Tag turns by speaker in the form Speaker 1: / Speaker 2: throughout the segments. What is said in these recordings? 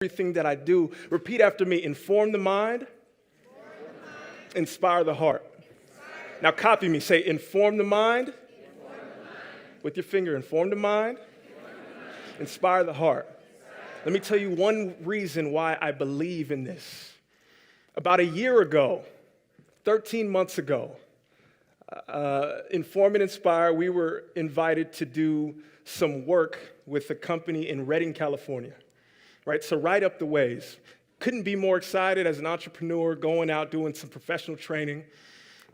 Speaker 1: everything that I do. Repeat after me. Inform the mind, inspire the heart. Now copy me. Say, inform the mind. With your finger, inform the mind, inspire the heart. Let me tell you one reason why I believe in this. About a year ago, 13 months ago, Inform and Inspire, we were invited to do some work with a company in Redding, California, right? So right up the ways. Couldn't be more excited as an entrepreneur going out doing some professional training,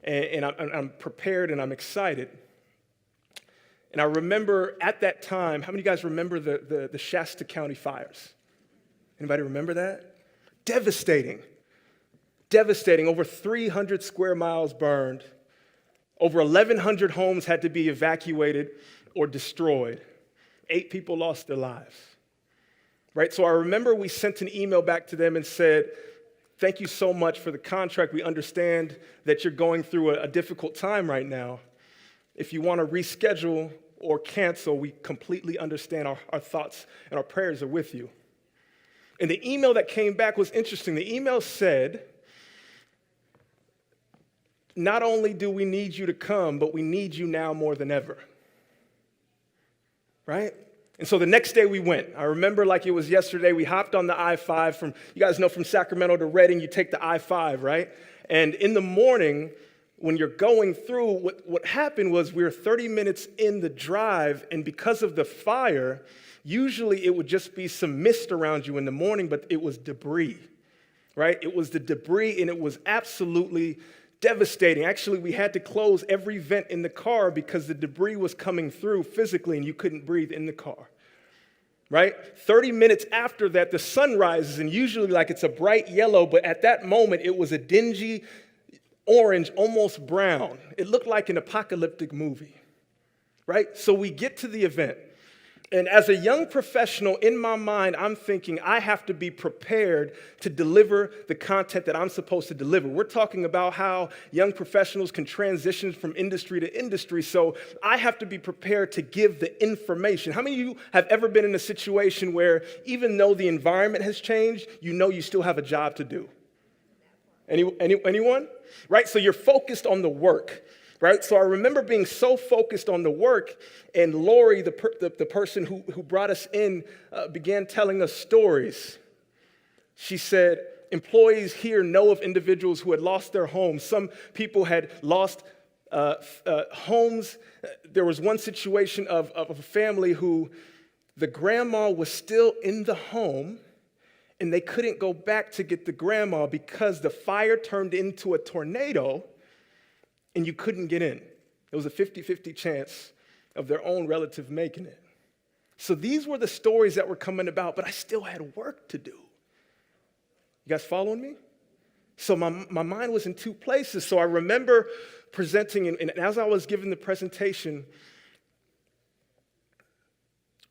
Speaker 1: and I'm prepared and I'm excited. And I remember at that time, how many of you guys remember the Shasta County fires? Anybody remember that? Devastating. Devastating. Over 300 square miles burned. Over 1,100 homes had to be evacuated or destroyed. 8 people lost their lives. Right? So I remember we sent an email back to them and said, thank you so much for the contract. We understand that you're going through a difficult time right now. If you want to reschedule or cancel, we completely understand. Our thoughts and our prayers are with you. And the email that came back was interesting. The email said, not only do we need you to come, but we need you now more than ever. Right? And so the next day we went. I remember like it was yesterday. We hopped on the I-5 from, you guys know, from Sacramento to Redding, you take the I-5, right? And in the morning, when you're going through, what happened was we were 30 minutes in the drive, and because of the fire, usually it would just be some mist around you in the morning, but it was debris, right? It was the debris, and it was absolutely devastating. Actually, we had to close every vent in the car because the debris was coming through physically, and you couldn't breathe in the car, right? 30 minutes after that, the sun rises, and usually like it's a bright yellow, but at that moment, it was a dingy orange, almost brown. It looked like an apocalyptic movie, right? So we get to the event. And as a young professional, in my mind, I'm thinking I have to be prepared to deliver the content that I'm supposed to deliver. We're talking about how young professionals can transition from industry to industry. So I have to be prepared to give the information. How many of you have ever been in a situation where even though the environment has changed, you know you still have a job to do? Anyone? Right? So you're focused on the work, right? So I remember being so focused on the work, and Lori, the person who brought us in, began telling us stories. She said, employees here know of individuals who had lost their homes. Some people had lost homes. There was one situation of a family who the grandma was still in the home, and they couldn't go back to get the grandma because the fire turned into a tornado and you couldn't get in. It was a 50-50 chance of their own relative making it. So these were the stories that were coming about, but I still had work to do. You guys following me? So my mind was in two places. So I remember presenting, and as I was giving the presentation,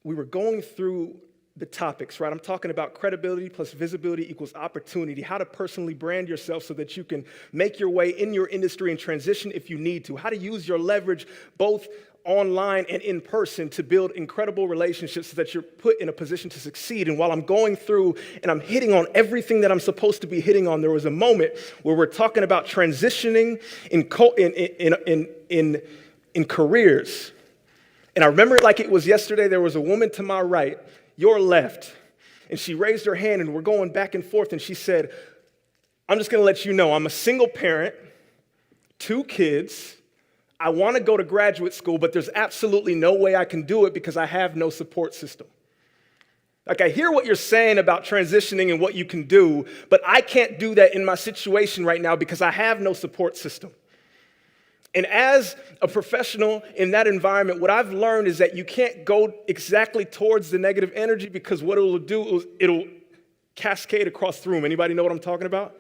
Speaker 1: we were going through the topics, right? I'm talking about credibility plus visibility equals opportunity, how to personally brand yourself so that you can make your way in your industry and transition if you need to, how to use your leverage both online and in person to build incredible relationships so that you're put in a position to succeed. And while I'm going through and I'm hitting on everything that I'm supposed to be hitting on, there was a moment where we're talking about transitioning in careers. And I remember it like it was yesterday. There was a woman to my right, your left, and she raised her hand, and we're going back and forth, and she said, I'm just going to let you know, I'm a single parent, 2 kids. I want to go to graduate school, but there's absolutely no way I can do it because I have no support system. Like, I hear what you're saying about transitioning and what you can do, but I can't do that in my situation right now because I have no support system. And as a professional in that environment, what I've learned is that you can't go exactly towards the negative energy because what it'll do is it'll cascade across the room. Anybody know what I'm talking about?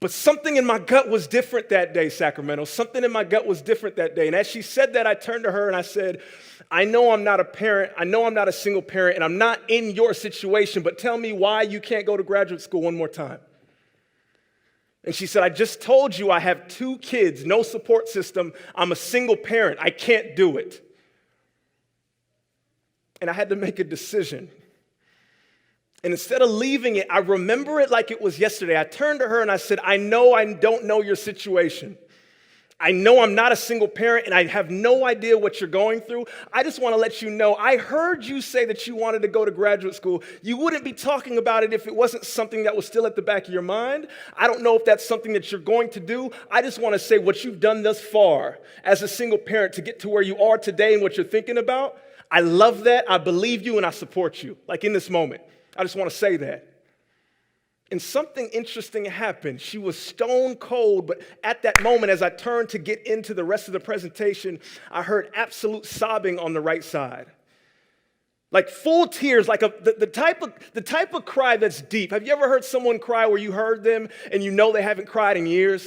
Speaker 1: But something in my gut was different that day, Sacramento. Something in my gut was different that day. And as she said that, I turned to her and I said, I know I'm not a parent. I know I'm not a single parent, and I'm not in your situation, but tell me why you can't go to graduate school one more time. And she said, I just told you I have 2 kids, no support system. I'm a single parent. I can't do it. And I had to make a decision. And instead of leaving it, I remember it like it was yesterday. I turned to her and I said, I know I don't know your situation. I know I'm not a single parent and I have no idea what you're going through. I just want to let you know, I heard you say that you wanted to go to graduate school. You wouldn't be talking about it if it wasn't something that was still at the back of your mind. I don't know if that's something that you're going to do. I just want to say what you've done thus far as a single parent to get to where you are today and what you're thinking about. I love that. I believe you and I support you. Like in this moment. I just want to say that. And something interesting happened. She was stone cold, but at that moment, as I turned to get into the rest of the presentation, I heard absolute sobbing on the right side. Like full tears, like the type of cry that's deep. Have you ever heard someone cry where you heard them and you know they haven't cried in years?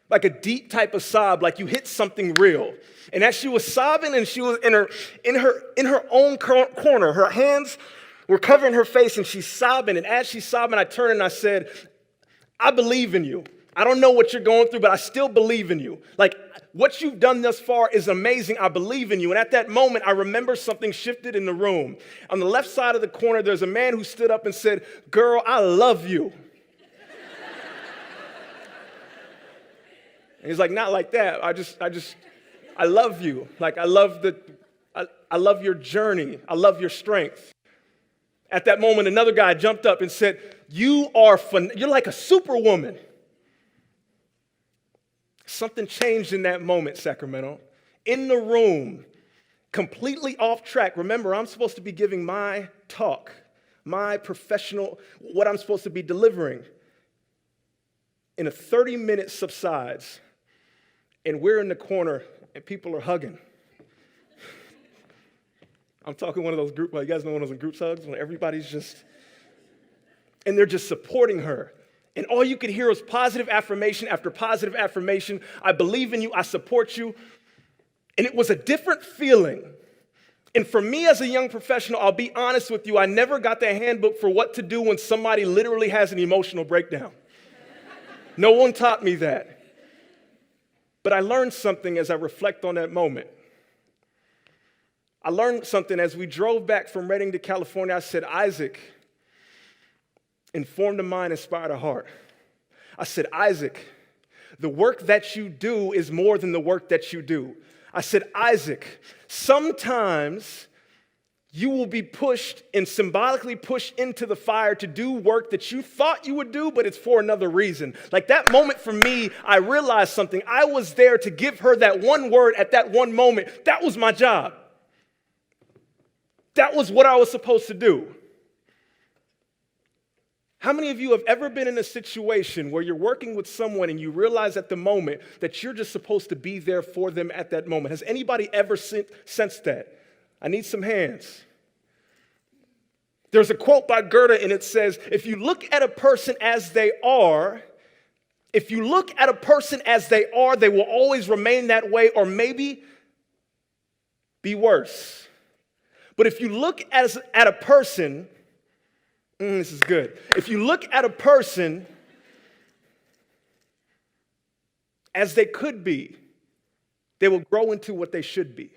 Speaker 1: Like a deep type of sob, like you hit something real. And as she was sobbing and she was in her own corner, her hands were covering her face and she's sobbing. And as she's sobbing, I turned and I said, I believe in you. I don't know what you're going through, but I still believe in you. Like what you've done thus far is amazing. I believe in you. And at that moment, I remember something shifted in the room. On the left side of the corner, there's a man who stood up and said, girl, I love you. And he's like, not like that. I love you. Like I love your journey. I love your strength. At that moment, another guy jumped up and said, you're like a superwoman. Something changed in that moment, Sacramento. In the room, completely off track. Remember, I'm supposed to be giving my talk, my professional, what I'm supposed to be delivering. In a 30-minute subsides, and we're in the corner, and people are hugging. I'm talking one of those you guys know one of those group hugs when everybody's just, and they're just supporting her. And all you could hear was positive affirmation after positive affirmation. I believe in you, I support you. And it was a different feeling. And for me as a young professional, I'll be honest with you, I never got the handbook for what to do when somebody literally has an emotional breakdown. No one taught me that. But I learned something as I reflect on that moment. I learned something as we drove back from Redding to California. I said, Isaac, informed a mind, inspired a heart. I said, Isaac, the work that you do is more than the work that you do. I said, Isaac, sometimes you will be pushed and symbolically pushed into the fire to do work that you thought you would do, but it's for another reason. Like that moment for me, I realized something. I was there to give her that one word at that one moment. That was my job. That was what I was supposed to do. How many of you have ever been in a situation where you're working with someone and you realize at the moment that you're just supposed to be there for them at that moment? Has anybody ever sensed that? I need some hands. There's a quote by Goethe and it says, if you look at a person as they are, they will always remain that way or maybe be worse. But if you look at a person, this is good. If you look at a person as they could be, they will grow into what they should be.